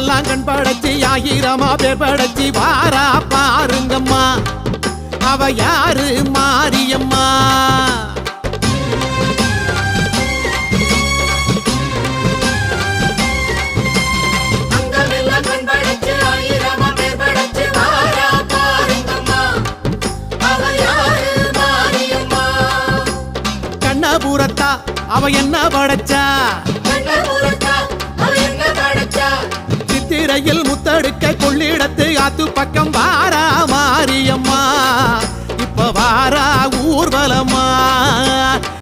ஊரெல்லாம் கண் படைச்சி ஆயிரமா பேர் படைச்சி வாரா பாருங்கம்மா அவ யாரு மாரியம்மா கண்ணபுரத்தா அவ என்ன படைச்சா சித்திரையில் முத்தடுக்க கொள்ளிடத்து ஆத்து பக்கம் வாரா மாரியம்மா இப்ப வாரா ஊர்வலமா